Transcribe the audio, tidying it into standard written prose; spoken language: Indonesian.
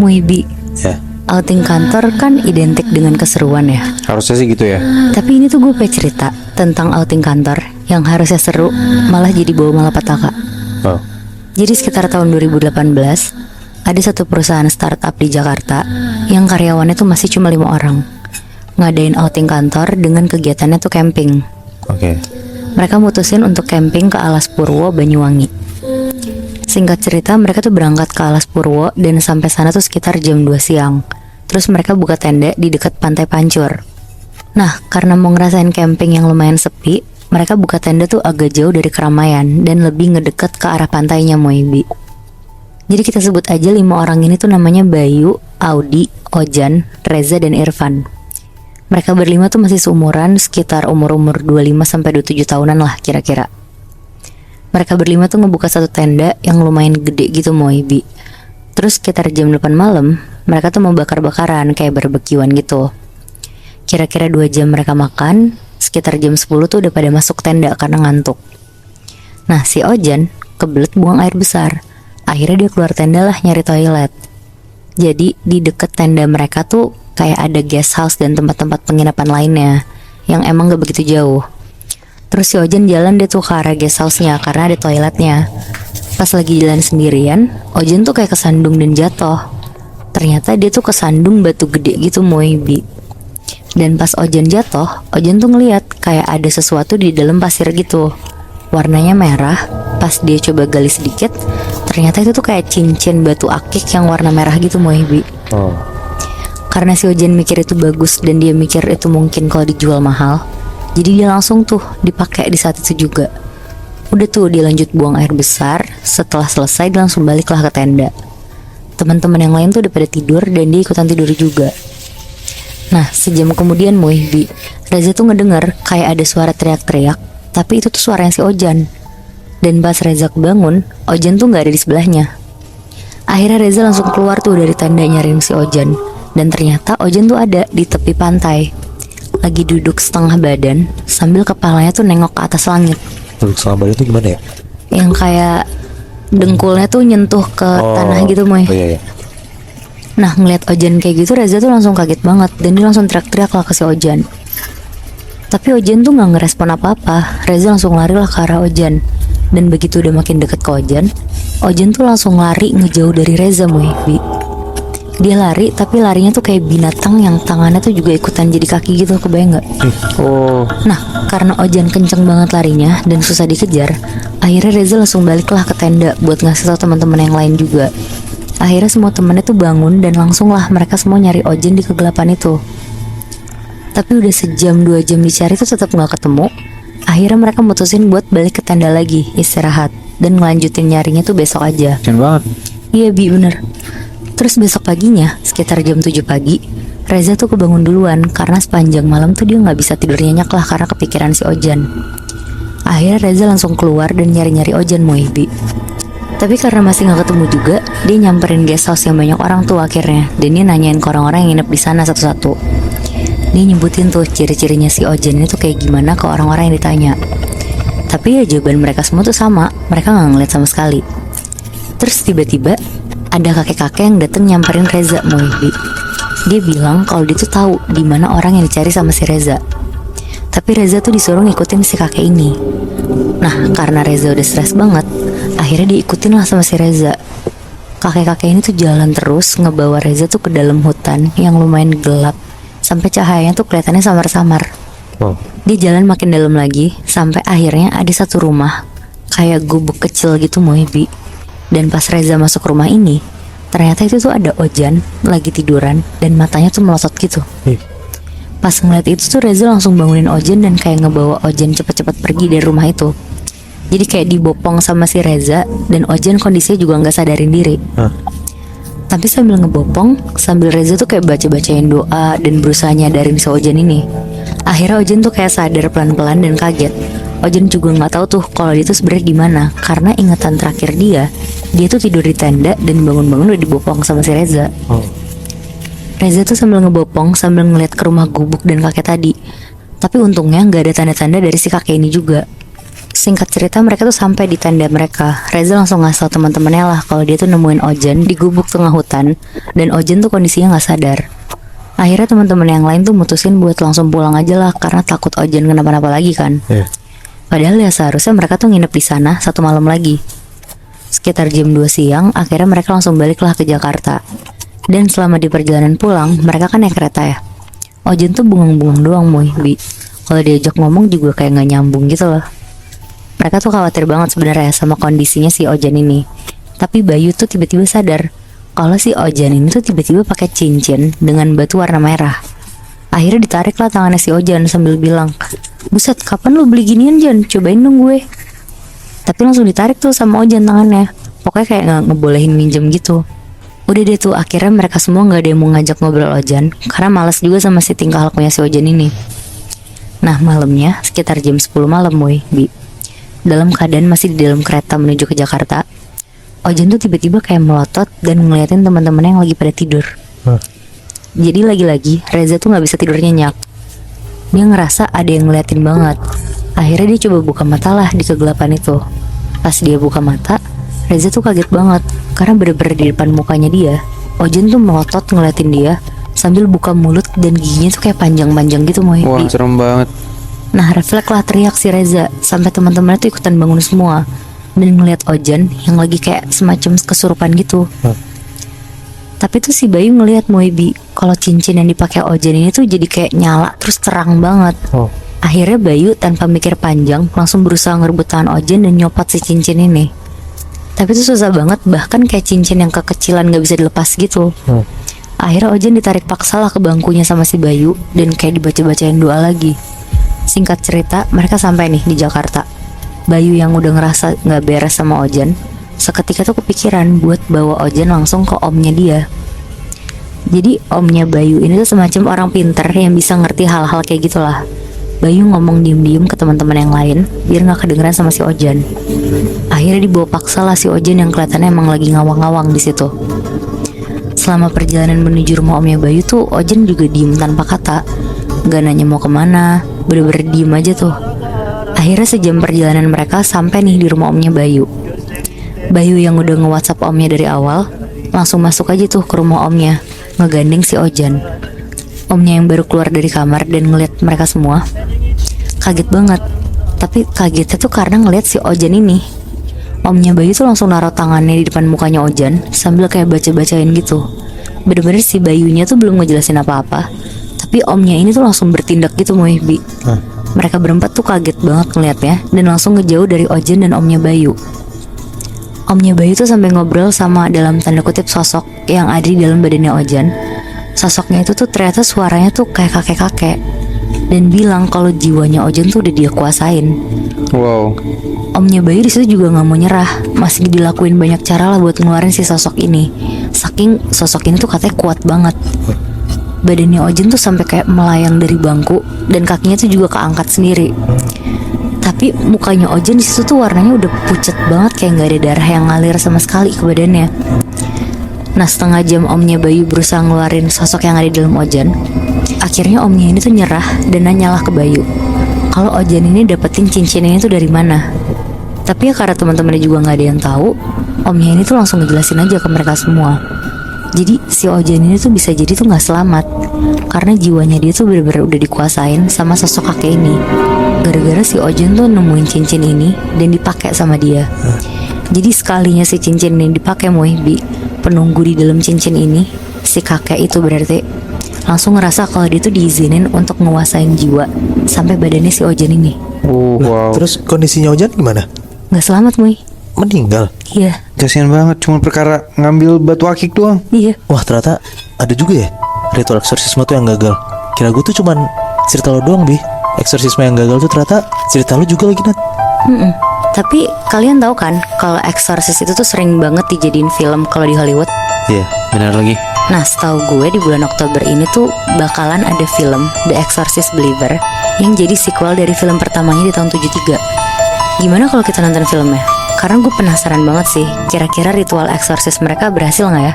Muibi, Ya, outing kantor kan identik dengan keseruan ya. harusnya sih gitu ya. Tapi ini tuh gue pengen cerita tentang outing kantor yang harusnya seru malah jadi bawa malapetaka. Oh, Jadi sekitar tahun 2018 ada satu perusahaan startup di Jakarta yang karyawannya tuh masih cuma 5 orang, ngadain outing kantor dengan kegiatannya tuh camping. oke. Mereka mutusin untuk camping ke Alas Purwo, Banyuwangi. Singkat cerita, mereka tuh berangkat ke Alas Purwo dan sampai sana tuh sekitar jam 2 siang. Terus mereka buka tenda di dekat Pantai Pancur. Nah, karena mau ngerasain camping yang lumayan sepi, mereka buka tenda tuh agak jauh dari keramaian dan lebih ngedeket ke arah pantainya, Moibi. Jadi kita sebut aja 5 orang ini tuh namanya Bayu, Audi, Ojan, Reza, dan Irfan. Mereka berlima tuh masih seumuran, sekitar umur-umur 25-27 tahunan lah kira-kira. Mereka berlima tuh ngebuka satu tenda yang lumayan gede gitu, Moibi. Terus sekitar jam 8 malam, mereka tuh mau bakar-bakaran kayak barbekyuan gitu. Kira-kira 2 jam mereka makan, sekitar jam 10 tuh udah pada masuk tenda karena ngantuk. Nah, si Ojan kebelet buang air besar. Akhirnya dia keluar tenda lah nyari toilet. Jadi di deket tenda mereka tuh kayak ada guest house dan tempat-tempat penginapan lainnya yang emang gak begitu jauh. Terus si Ojan jalan deh tuh ke arah guest house-nya karena ada toiletnya. Pas lagi jalan sendirian, Ojan tuh kayak kesandung dan jatuh. Ternyata dia tuh kesandung batu gede gitu, Moibi. Dan pas Ojan jatuh, Ojan tuh ngeliat kayak ada sesuatu di dalam pasir gitu. Warnanya merah. Pas dia coba gali sedikit, ternyata itu tuh kayak cincin batu akik yang warna merah gitu, Moibi. Oh, Karena si Ojan mikir itu bagus dan dia mikir itu mungkin kalau dijual mahal, jadi dia langsung tuh dipakai di saat itu juga. Udah tuh dia lanjut buang air besar. Setelah selesai dia langsung baliklah ke tenda. Teman-teman yang lain tuh udah pada tidur dan dia ikutan tidur juga. Nah, sejam kemudian, Moibi, Reza tuh ngedenger kayak ada suara teriak-teriak, tapi itu tuh suaranya si Ojan. Dan pas Reza kebangun, Ojan tuh gak ada di sebelahnya. Akhirnya Reza langsung keluar tuh dari tenda nyariin si Ojan. Dan ternyata Ojan tuh ada di tepi pantai, lagi duduk setengah badan sambil kepalanya tuh nengok ke atas langit, duduk selama itu gimana ya? yang kayak dengkulnya tuh nyentuh ke tanah gitu, Moy. Oh iya, iya. Nah, ngeliat Ojan kayak gitu, Reza tuh langsung kaget banget dan dia langsung teriak-teriak lah ke si Ojan. Tapi Ojan tuh gak ngerespon apa-apa. Reza langsung lari lah ke arah Ojan. Dan begitu udah makin deket ke Ojan, Ojan tuh langsung lari ngejauh dari Reza, Moibi. Dia lari, tapi larinya tuh kayak binatang yang tangannya tuh juga ikutan jadi kaki gitu, kebayang gak? Oh, Nah, karena Ojan kenceng banget larinya dan susah dikejar, akhirnya Reza langsung baliklah ke tenda buat ngasih tau teman-teman yang lain juga. Akhirnya semua temennya tuh bangun dan langsung lah mereka semua nyari Ojan di kegelapan itu. Tapi udah sejam 2 jam dicari tuh tetap gak ketemu. Akhirnya mereka mutusin buat balik ke tenda lagi, istirahat, dan ngelanjutin nyarinya tuh besok aja. keren banget. Iya, Bi, bener. Terus besok paginya, sekitar jam 7 pagi, Reza tuh kebangun duluan karena sepanjang malam tuh dia gak bisa tidur nyenyak lah karena kepikiran si Ojan. Akhirnya Reza langsung keluar dan nyari-nyari Ojan, Moibi. Tapi karena masih gak ketemu juga, dia nyamperin guest house yang banyak orang tuh akhirnya. Dan dia nanyain ke orang-orang yang nginep di sana satu-satu. Dia nyebutin tuh ciri-cirinya si Ojan ini tuh kayak gimana ke orang-orang yang ditanya. Tapi ya jawaban mereka semua tuh sama, mereka gak ngeliat sama sekali. Terus tiba-tiba ada kakek-kakek yang dateng nyamperin Reza, Moibi. Dia bilang kalau dia tuh tahu di mana orang yang dicari sama si Reza. Tapi Reza tuh disuruh ngikutin si kakek ini. Nah, karena Reza udah stres banget, akhirnya diikutin lah sama si Reza. Kakek-kakek ini tuh jalan terus ngebawa Reza tuh ke dalam hutan yang lumayan gelap, sampai cahayanya tuh kelihatannya samar-samar. Oh, Dia jalan makin dalam lagi, sampai akhirnya ada satu rumah kayak gubuk kecil gitu, Moibi. Dan pas Reza masuk rumah ini, ternyata itu tuh ada Ojan lagi tiduran dan matanya tuh melotot gitu. Pas ngeliat itu tuh Reza langsung bangunin Ojan dan kayak ngebawa Ojan cepet-cepet pergi dari rumah itu. Jadi kayak dibopong sama si Reza dan Ojan kondisinya juga gak sadarin diri. Tapi sambil ngebopong, sambil Reza tuh kayak baca-bacain doa dan berusaha nyadarin si Ojan ini. Akhirnya Ojan tuh kayak sadar pelan-pelan dan kaget. Ojan juga nggak tahu tuh kalau dia tuh sebenarnya gimana, karena ingatan terakhir dia tuh tidur di tenda dan bangun-bangun udah dibopong sama si Reza. Reza tuh sambil ngebopong sambil ngeliat ke rumah gubuk dan kakek tadi. Tapi untungnya nggak ada tanda-tanda dari si kakek ini juga. Singkat cerita mereka tuh sampai di tenda mereka. Reza langsung ngasih tau teman-temannya lah kalau dia tuh nemuin Ojan di gubuk tengah hutan dan Ojan tuh kondisinya nggak sadar. Akhirnya teman-teman yang lain tuh mutusin buat langsung pulang aja lah karena takut Ojan kenapa-napa lagi kan. Padahal ya seharusnya mereka tuh nginep di sana 1 malam lagi. Sekitar jam 2 siang akhirnya mereka langsung baliklah ke Jakarta. Dan selama di perjalanan pulang mereka kan naik kereta ya. Ojan tuh bungang-bungang doang Bi. Kalau diajak ngomong juga kayak nggak nyambung gitu loh. Mereka tuh khawatir banget sebenarnya sama kondisinya si Ojan ini. Tapi Bayu tuh tiba-tiba sadar kalau si Ojan ini tuh tiba-tiba pakai cincin dengan batu warna merah. Akhirnya ditarik lah tangannya si Ojan sambil bilang, "Buset, kapan lu beli ginian Jan? Cobain dong gue." Tapi langsung ditarik tuh sama Ojan tangannya. Pokoknya kayak nggak ngebolehin minjem gitu. Udah deh tuh akhirnya mereka semua nggak ada yang mau ngajak ngobrol Ojan karena malas juga sama si tingkah lakunya si Ojan ini. Nah malamnya sekitar jam 10 malam Bi. Dalam keadaan masih di dalam kereta menuju ke Jakarta, Ojan tuh tiba-tiba kayak melotot dan ngeliatin teman-temannya yang lagi pada tidur. Jadi lagi-lagi Reza tuh nggak bisa tidur nyenyak. Dia ngerasa ada yang ngeliatin banget. Akhirnya dia coba buka mata lah di kegelapan itu. Pas dia buka mata, Reza tuh kaget banget karena bener-bener di depan mukanya dia Ojan tuh melotot ngeliatin dia sambil buka mulut dan giginya tuh kayak panjang-panjang gitu Bi. Wah, serem banget. Nah refleks lah teriak si Reza sampai teman-temannya tuh ikutan bangun semua dan ngeliat Ojan yang lagi kayak semacam kesurupan gitu. Tapi tuh si Bayu ngeliat Bi kalau cincin yang dipakai Ojan ini tuh jadi kayak nyala terus terang banget. Akhirnya Bayu tanpa mikir panjang langsung berusaha ngerebut tangan Ojan dan nyopot si cincin ini. Tapi tuh susah banget, bahkan kayak cincin yang kekecilan gak bisa dilepas gitu. Akhirnya Ojan ditarik paksa lah ke bangkunya sama si Bayu dan kayak dibaca-bacain doa lagi. Singkat cerita mereka sampai nih di Jakarta. Bayu yang udah ngerasa gak beres sama Ojan seketika tuh kepikiran buat bawa Ojan langsung ke omnya dia. Jadi omnya Bayu ini tuh semacam orang pinter yang bisa ngerti hal-hal kayak gitulah. Bayu ngomong diem-diem ke teman-teman yang lain biar gak kedengeran sama si Ojan. Akhirnya dibawa paksa lah si Ojan yang kelihatannya emang lagi ngawang-ngawang di situ. Selama perjalanan menuju rumah omnya Bayu tuh Ojan juga diem tanpa kata, gak nanya mau kemana, bener-bener diem aja tuh. Akhirnya sejam perjalanan mereka sampai nih di rumah omnya Bayu. Bayu yang udah nge-WhatsApp omnya dari awal langsung masuk aja tuh ke rumah omnya, ngegandeng si Ojan. Omnya yang baru keluar dari kamar dan ngeliat mereka semua kaget banget. Tapi kagetnya tuh karena ngeliat si Ojan ini. Omnya Bayu tuh langsung naruh tangannya di depan mukanya Ojan sambil kayak baca-bacain gitu. Bener-bener si Bayunya tuh belum ngejelasin apa-apa, tapi omnya ini tuh langsung bertindak gitu Bi. Mereka berempat tuh kaget banget ngeliatnya dan langsung ngejauh dari Ojan dan omnya Bayu. Omnya Bayu tuh sampai ngobrol sama dalam tanda kutip sosok yang ada di dalam badannya Ojan. Sosoknya itu tuh ternyata suaranya tuh kayak kakek-kakek dan bilang kalau jiwanya Ojan tuh udah dia kuasain. Wow. Omnya Bayu di situ juga nggak mau nyerah, masih dilakuin banyak cara lah buat ngeluarin si sosok ini. Saking sosok ini tuh katanya kuat banget. Badannya Ojan tuh sampai kayak melayang dari bangku dan kakinya tuh juga keangkat sendiri. Tapi mukanya Ojan di situ tuh warnanya udah pucat banget, kayak nggak ada darah yang ngalir sama sekali ke badannya. Nah setengah jam omnya Bayu berusaha ngeluarin sosok yang ada di dalam Ojan. Akhirnya omnya ini tuh nyerah dan nanyalah ke Bayu kalau Ojan ini dapetin cincin ini tuh dari mana. Tapi ya karena teman-temannya juga nggak ada yang tahu, omnya ini tuh langsung ngejelasin aja ke mereka semua. Jadi si Ojan ini tuh bisa jadi tuh nggak selamat karena jiwanya dia tuh bener-bener udah dikuasain sama sosok kakek ini. Gara-gara si Ojan tuh nemuin cincin ini dan dipakai sama dia. Jadi sekalinya si cincin ini dipakai Bi, penunggu di dalam cincin ini, si kakek itu berarti langsung ngerasa kalau dia tuh diizinin untuk nguasain jiwa sampai badannya si Ojan ini. Wow. Terus kondisinya Ojan gimana? Nggak selamat Meninggal? Iya. Kasian banget, cuma perkara ngambil batu akik doang. Iya. Wah ternyata ada juga ya ritual eksorsisme tuh yang gagal. Kira gue tuh cuman cerita lo doang Bi. Eksorsisme yang gagal tuh ternyata cerita lo juga lagi Nat. Tapi kalian tahu kan kalau eksorsis itu tuh sering banget dijadiin film kalau di Hollywood. Iya, benar lagi. Nah setahu gue di bulan Oktober ini tuh bakalan ada film The Exorcist Believer yang jadi sequel dari film pertamanya di tahun 73. Gimana kalau kita nonton filmnya? Karena gue penasaran banget sih, kira-kira ritual eksorsis mereka berhasil gak ya?